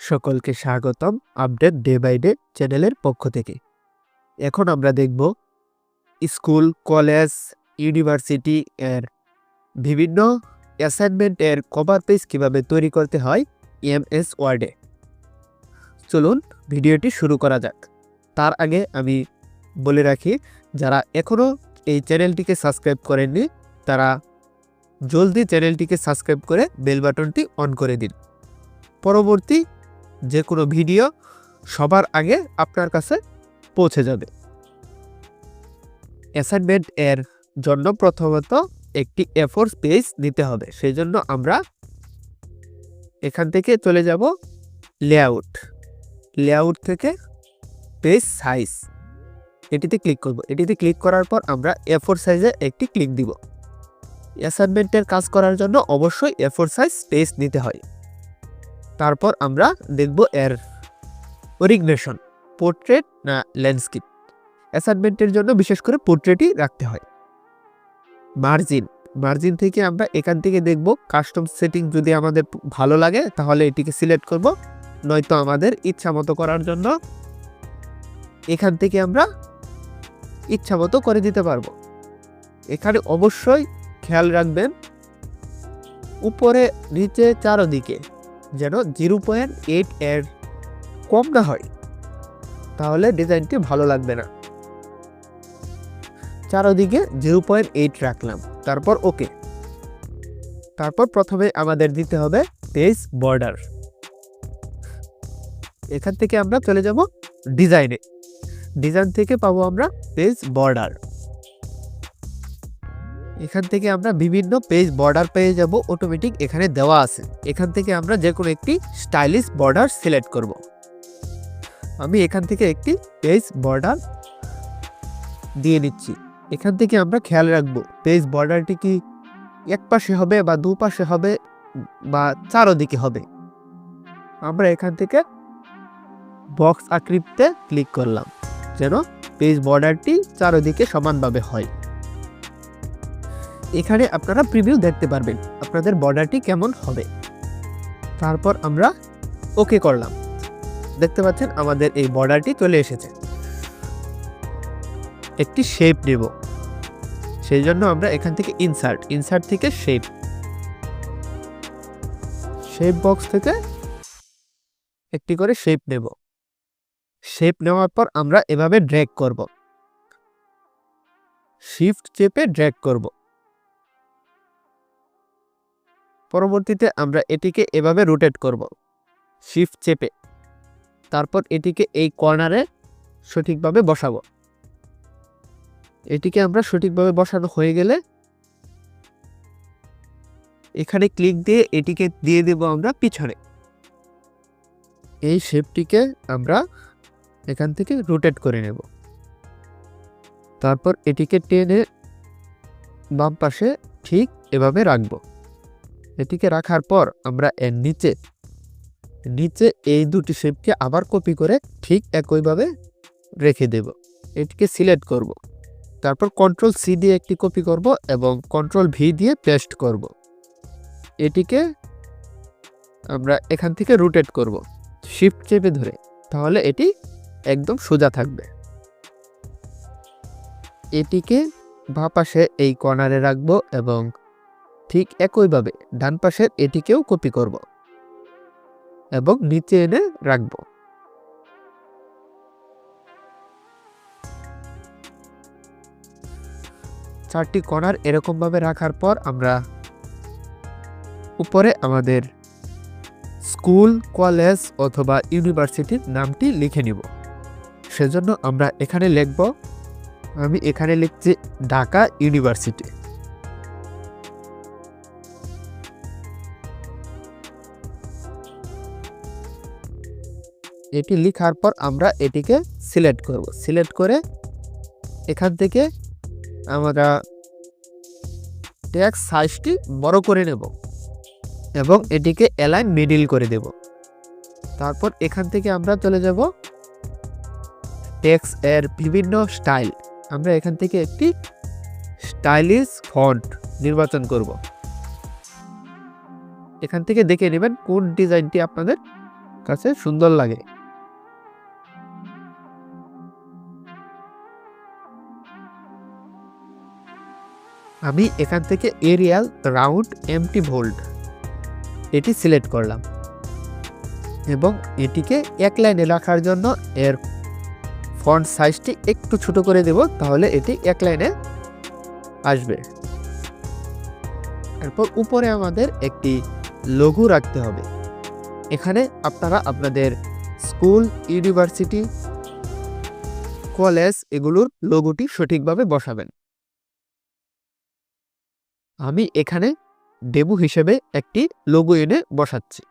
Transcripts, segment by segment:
সকলকে স্বাগতম update day by day চ্যানেলের পক্ষ থেকে। এখন আমরা দেখব স্কুল, কলেজ, ইউনিভার্সিটি এর বিভিন্ন অ্যাসাইনমেন্টের কভার পেজ কিভাবে তৈরি করতে হয় এমএস ওয়ার্ডে। চলুন ভিডিওটি শুরু করা যাক। তার আগে আমি বলে রাখি, যারা এখনও এই চ্যানেলটিকে সাবস্ক্রাইব করেননি তারা জলদি চ্যানেলটিকে সাবস্ক্রাইব করে বেল বাটনটি অন করে দিন। পরবর্তী যে কোনো ভিডিও সবার আগে আপনার কাছে পৌঁছে যাবে। অ্যাসাইনমেন্ট এর জন্য প্রথমত একটি A4 পেজ নিতে হবে। সেই জন্য আমরা এখান থেকে চলে যাব লেআউট থেকে পেজ সাইজ, এটিতে ক্লিক করব। এটিতে ক্লিক করার পর আমরা A4 সাইজে একটি ক্লিক দিব। অ্যাসাইনমেন্টের কাজ করার জন্য অবশ্যই A4 সাইজ পেজ নিতে হয়। তারপর আমরা দেখব এর ওরিয়েন্টেশন, পোর্ট্রেট না ল্যান্ডস্কেপ। অ্যাসাইনমেন্টের জন্য বিশেষ করে পোর্ট্রেটই রাখতে হয়। মার্জিন থেকে আমরা এখান থেকে দেখব কাস্টম সেটিং, যদি আমাদের ভালো লাগে তাহলে এটিকে সিলেক্ট করব, নয়তো আমাদের ইচ্ছা মতো করার জন্য এখান থেকে আমরা ইচ্ছা মতো করে দিতে পারবো। এখানে অবশ্যই খেয়াল রাখবেন উপরে নিচে চারদিকে যেন 0.8 এর কম না হয়, তাহলে ডিজাইনটি ভালো লাগবে না। চারদিকে 0.8 রাখলাম, তারপর ওকে। তারপর প্রথমে আমাদের দিতে হবে পেজ বর্ডার। এখান থেকে আমরা চলে যাব ডিজাইন থেকে পাবো আমরা পেজ বর্ডার। এখান থেকে আমরা বিভিন্ন পেজ বর্ডার পেয়ে যাব, অটোমেটিক এখানে দেওয়া আছে। এখান থেকে আমরা যে কোনো একটি স্টাইলিশ বর্ডার সিলেক্ট করব। আমি এখান থেকে একটি পেজ বর্ডার দিয়ে নিচ্ছি। এখান থেকে আমরা খেয়াল রাখবো পেজ বর্ডারটি কি এক পাশে হবে বা দুপাশে হবে বা চারদিকে হবে। আমরা এখান থেকে বক্স আকৃতিতে ক্লিক করলাম যেন পেজ বর্ডারটি চারদিকে সমানভাবে হয়। এখানে আপনারা প্রিভিউ দেখতে পারবেন আপনাদের বর্ডারটি কেমন হবে। তারপর আমরা ওকে করলাম। দেখতে পাচ্ছেন আমাদের এই বর্ডারটি চলে এসেছে। একটি শেপ নেব, সেই জন্য আমরা এখান থেকে ইনসার্ট থেকে শেপ বক্স থেকে একটি করে শেপ নেব। শেপ নেওয়ার পর আমরা এভাবে ড্র্যাগ করব, শিফট চেপে ড্র্যাগ করব। পরবর্তীতে আমরা এটিকে এভাবে রোটেট করব, শিফট চেপে। তারপর এটিকে এই কর্নারে সঠিকভাবে বসাবো। এটিকে আমরা সঠিকভাবে বসানো হয়ে গেলে এখানে ক্লিক দিয়ে এটিকে দিয়ে দেব আমরা পিছনে। এই শেপটিকে আমরা এখান থেকে রোটেট করে নেব। তারপর এটিকে টেনে বাম পাশে ঠিক এভাবে রাখব। এটিকে রাখার পর আমরা এর নিচে এই দুটি শেপকে আবার কপি করে ঠিক একইভাবে রেখে দেব। এটিকে সিলেক্ট করব। তারপর Ctrl+C দিয়ে একটি কপি করব এবং Ctrl+V দিয়ে পেস্ট করব। এটিকে আমরা এখান থেকে রোটেট করব শিফট চেপে ধরে, তাহলে এটি একদম সোজা থাকবে। এটিকে বাঁ পাশে এই কর্নারে রাখব এবং ঠিক একইভাবে ডান পাশের এটিকেও কপি করব এবং নিচে এনে রাখব। চারটি কর্নার এরকম ভাবে রাখার পর আমরা উপরে আমাদের স্কুল, কলেজ অথবা ইউনিভার্সিটির নামটি লিখে নিব। সেজন্য আমরা এখানে লিখব, আমি এখানে লিখছি ঢাকা ইউনিভার্সিটি। এটি লেখার পর আমরা এটিকে সিলেক্ট করব। সিলেক্ট করে এখান থেকে আমরা টেক্সট সাইজটি বড় করে নেব এবং এটিকে অ্যালাইন মিডল করে দেব। তারপর এখান থেকে আমরা চলে যাব টেক্সট এর বিভিন্ন স্টাইল। আমরা এখান থেকে একটি স্টাইলিশ ফন্ট নির্বাচন করব। এখান থেকে দেখে নেবেন কোন ডিজাইনটি আপনাদের কাছে সুন্দর লাগে। আমি এখান থেকে এরিয়াল রাউন্ড এমটি বোল্ড এটি সিলেক্ট করলাম এবং এটিকে এক লাইনে রাখার জন্য এর ফন্ট সাইজটি একটু ছোট করে দেব, তাহলে এটি এক লাইনে আসবে। এরপর উপরে আমাদের একটি লোগো রাখতে হবে। এখানে আপনারা আপনাদের স্কুল, ইউনিভার্সিটি, কলেজ এগুলোর লোগোটি সঠিকভাবে বসাবেন। আমি এখানে ডেমো হিসেবে একটি লোগো এনে বসাচ্ছি।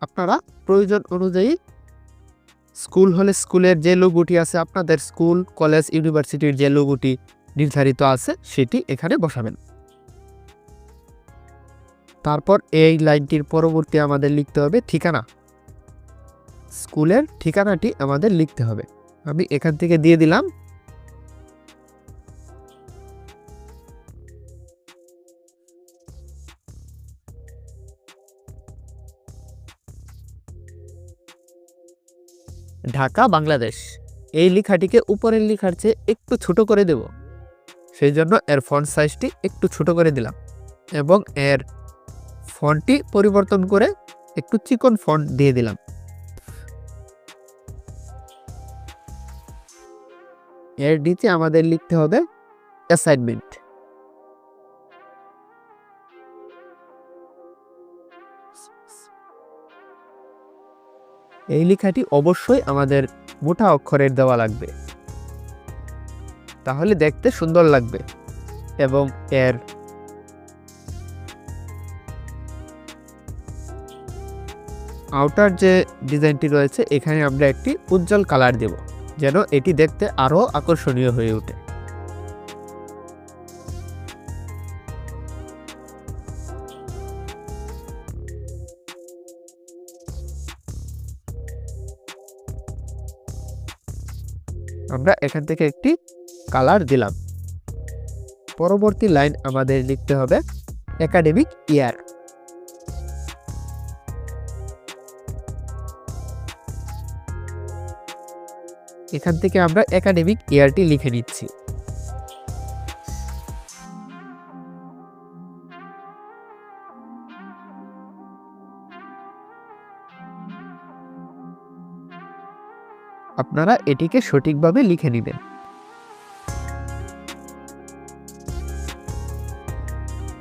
আপনারা প্রয়োজন অনুযায়ী স্কুল হলে স্কুলের যে লোগোটি আছে, আপনাদের স্কুল, কলেজ, ইউনিভার্সিটির যে লোগোটি নির্ধারিত আছে সেটি এখানে বসাবেন। তারপর এই লাইনটির পরবর্তী আমাদের লিখতে হবে ঠিকানা। স্কুলের ঠিকানাটি আমাদের লিখতে হবে। আমি এখান থেকে দিয়ে দিলাম। ঢাকা, বাংলাদেশ। এই লেখাটিকে উপরের লেখার চেয়ে একটু ছোট করে দেব, সেই জন্য এর ফন্ট সাইজটি একটু ছোট করে দিলাম এবং এর ফন্টটি পরিবর্তন করে একটু চিকন ফন্ট দিয়ে দিলাম। এর নিচে আমাদের লিখতে হবে অ্যাসাইনমেন্ট। এই লেখাটি অবশ্যই আমাদের মোটা অক্ষরের দেওয়া লাগবে, তাহলে দেখতে সুন্দর লাগবে। এবং এর আউটার যে ডিজাইনটি রয়েছে এখানে আমরা একটি উজ্জ্বল কালার দেব, যেন এটি দেখতে আরো আকর্ষণীয় হয়ে ওঠে। আমরা এখান থেকে একটি কালার দিলাম। পরবর্তী লাইন আমাদের লিখতে হবে একাডেমিক ইয়ার। এখান থেকে আমরা একাডেমিক ইয়ারটি লিখে নিচ্ছি। আপনারা এটিকে সঠিকভাবে লিখে নেবেন।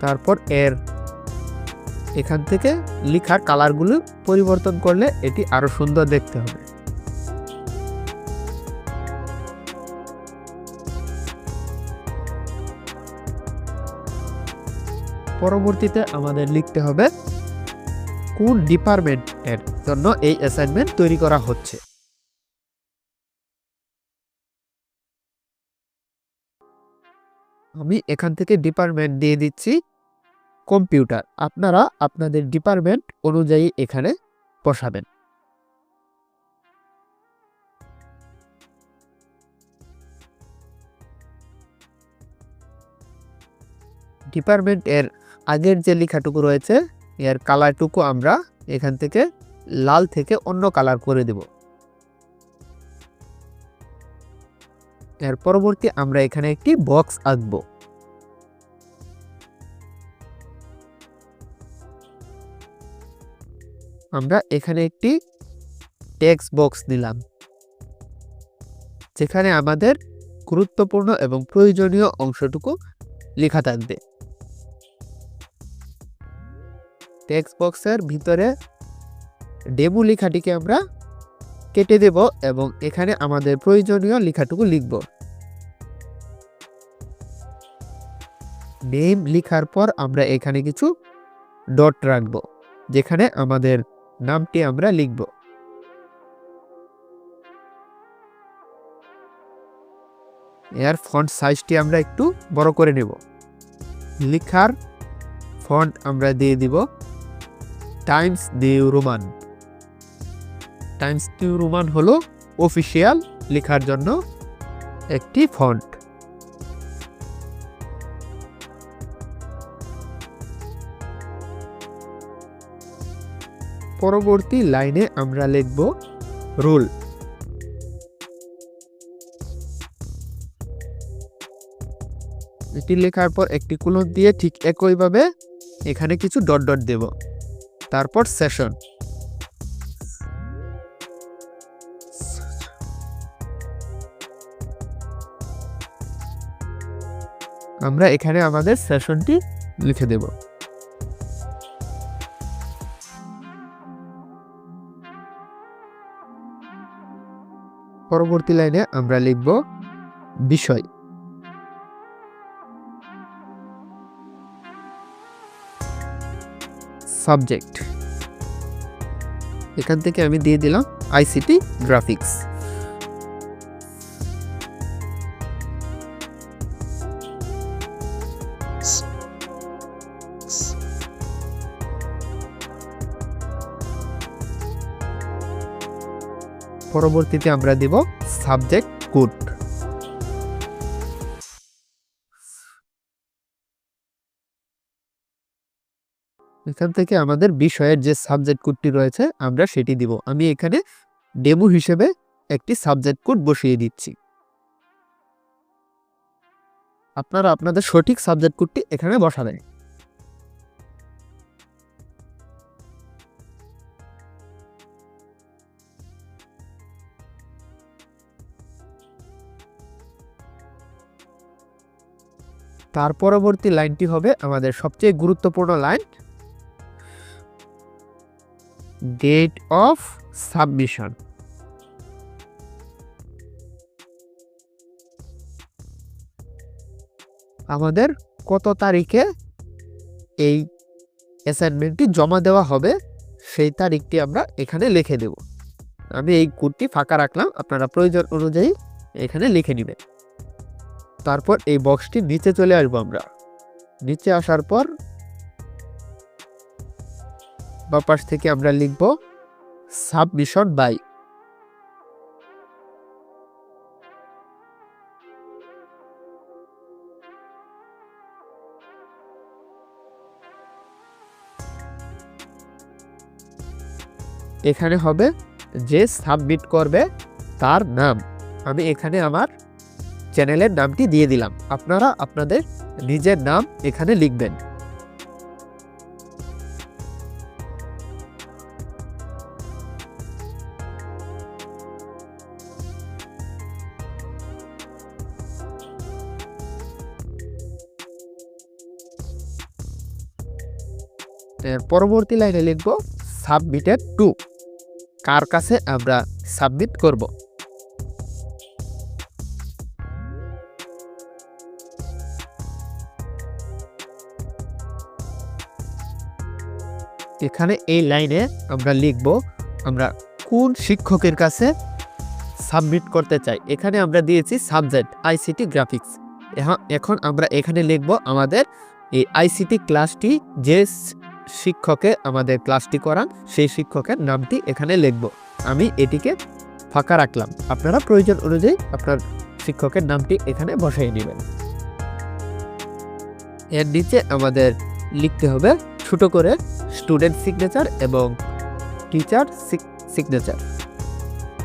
তারপর এর এখান থেকে লেখার কালারগুলো পরিবর্তন করলে এটি আরো সুন্দর দেখতে হবে। পরবর্তীতে আমাদের লিখতে হবে কোন ডিপার্টমেন্টের জন্য এই অ্যাসাইনমেন্ট তৈরি করা হচ্ছে। আমি এখান থেকে ডিপার্টমেন্ট দিয়ে দিচ্ছি কম্পিউটার। আপনারা আপনাদের ডিপার্টমেন্ট অনুযায়ী এখানে বসাবেন। ডিপার্টমেন্ট এর আগের যে লেখাটুকু রয়েছে এর কালারটুকু আমরা এখান থেকে লাল থেকে অন্য কালার করে দেব। এর পরবর্তী আমরা এখানে একটি বক্স আঁকব। আমরা এখানে একটি টেক্সট বক্স দিলাম, যেখানে আমাদের গুরুত্বপূর্ণ এবং প্রয়োজনীয় অংশটুকু লেখা থাকবে। টেক্সট বক্সের ভিতরে ডেমো লেখাটিকে আমরা কেটে দেব এবং এখানে আমাদের প্রয়োজনীয় লেখাটুকু লিখব। নেম লেখার পর আমরা এখানে কিছু ডট রাখব, যেখানে আমাদের নামটি আমরা লিখব। এর ফন্ট সাইজটি আমরা একটু বড় করে নেব। লেখার ফন্ট আমরা দিয়ে দিব Times new Roman. Times new Roman হলো অফিসিয়াল লেখার জন্য একটি ফন্ট। পরবর্তী লাইনে আমরা লিখব রুল। এটি লেখার পর একটি কোলন দিয়ে ঠিক একইভাবে এখানে কিছু ডট ডট দেব। তারপর সেশন। আমরা এখানে আমাদের সেশনটি লিখে দেব। পরবর্তী লাইনে আমরা লিখব বিষয়। সাবজেক্ট। এখান থেকে আমি দিয়ে দিলাম আইসিটি গ্রাফিক্স। পরবর্তীতে আমরা দেব সাবজেক্ট কোড। এখান থেকে আমাদের বিষয়ের যে সাবজেক্ট কোডটি রয়েছে আমরা সেটি দিব। আমি এখানে ডেমো হিসেবে একটি সাবজেক্ট কোড বসিয়ে দিচ্ছি। আপনারা আপনাদের সঠিক সাবজেক্ট কোডটি এখানে বসাবেন। তার পরবর্তী লাইনটি হবে আমাদের সবচেয়ে গুরুত্বপূর্ণ লাইন, ডেট অফ সাবমিশন। আমাদের কত তারিখে এই অ্যাসাইনমেন্টটি জমা দেওয়া হবে সেই তারিখটি আমরা এখানে লিখে দেব। আমি এই কোডটি ফাঁকা রাখলাম, আপনারা প্রয়োজন অনুযায়ী এখানে লিখে নেবেন। তারপর এই বক্সটি নিচে চলে আসবো। আমরা নিচে আসার পর বা পাশ থেকে আমরা লিখব সাবমিশন বাই। এখানে হবে যে সাবমিট করবে তার নাম। আমি এখানে আমার চ্যানেলের নামটি দিয়ে দিলাম। আপনারা আপনাদের নিজের নাম এখানে লিখবেন। পরবর্তী লাইনে লিখব সাবমিটেড টু, কার কাছে আমরা সাবমিট করব। এখানে এই লাইনে আমরা লিখব আমরা কোন শিক্ষকের কাছে সাবমিট করতে চাই। এখানে আমরা দিয়েছি সাবজেক্ট আইসিটি গ্রাফিক্স। এখন আমরা এখানে লিখব আমাদের এই আইসিটি ক্লাসটি যে শিক্ষকে আমাদের ক্লাসটি করান সেই শিক্ষকের নামটি এখানে লিখব। আমি এটিকে ফাঁকা রাখলাম, আপনারা প্রয়োজন অনুযায়ী আপনার শিক্ষকের নামটি এখানে বসাই নেবেন। এর নিচে আমাদের লিখতে হবে ছোট করে স্টুডেন্ট সিগনেচার এবং টিচার সিগনেচার।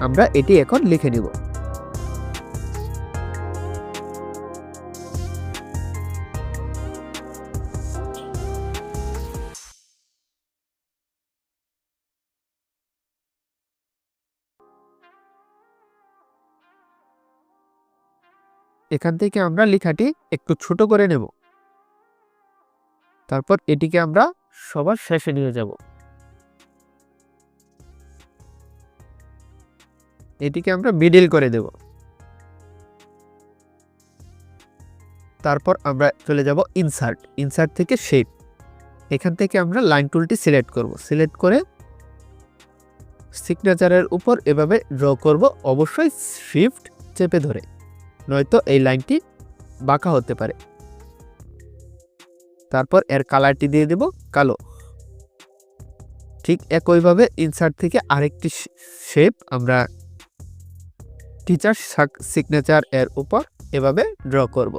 আমরা এটি এখন লিখে নিব। এখান থেকে আমরা লেখাটি একটু ছোট করে নেব। তারপর এটিকে আমরা সবার শেষে নিয়ে যাব। এটিকে আমরা মিডল করে দেব। তারপর আমরা চলে যাব ইনসার্ট। ইনসার্ট থেকে শেপ। এখান থেকে আমরা লাইন টুলটি সিলেক্ট করব। সিলেক্ট করে সিগনেচারের উপর এভাবে ড্র করব, অবশ্যই শিফট চেপে ধরে, নয়তো এই লাইনটি বাঁকা হতে পারে। তারপর এর কালারটি দিয়ে দেব কালো। ঠিক একইভাবে ইনসার্ট থেকে আরেকটি শেপ আমরা টিচার সিগনেচার এর উপর এভাবে ড্র করব।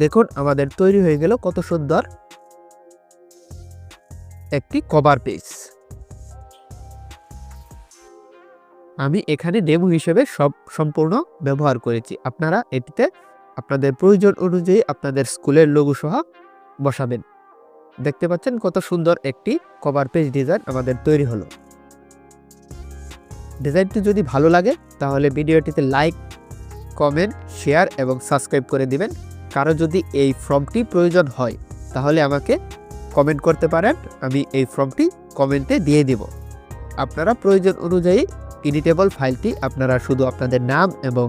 দেখুন আমাদের তৈরি হয়ে গেল কত সুন্দর একটি কভার পেজ। আমি এখানে ডেমো হিসেবে সম্পূর্ণ ব্যবহার করেছি। আপনারা এটিতে আপনাদের প্রয়োজন অনুযায়ী আপনাদের স্কুলের লোগো সহ বসাবেন। দেখতে পাচ্ছেন কত সুন্দর একটি কভার পেজ ডিজাইন আমাদের তৈরি হলো। ডিজাইনটি যদি ভালো লাগে তাহলে ভিডিওটিতে লাইক, কমেন্ট, শেয়ার এবং সাবস্ক্রাইব করে দিবেন। কারো যদি এই ফর্মটি প্রয়োজন হয় তাহলে আমাকে কমেন্ট করতে পারেন, আমি এই ফর্মটি কমেন্টে দিয়ে দিব। আপনারা প্রয়োজন অনুযায়ী এডিটেবল ফাইলটি আপনারা শুধু আপনাদের নাম এবং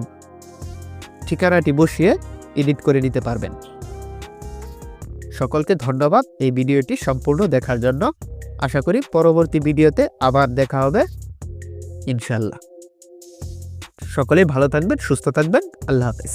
ঠিকানাটি বসিয়ে এডিট করে নিতে পারবেন। সকলকে ধন্যবাদ এই ভিডিওটি সম্পূর্ণ দেখার জন্য। আশা করি পরবর্তী ভিডিওতে আবার দেখা হবে ইনশাল্লাহ। সকলেই ভালো থাকবেন, সুস্থ থাকবেন। আল্লাহ হাফেজ।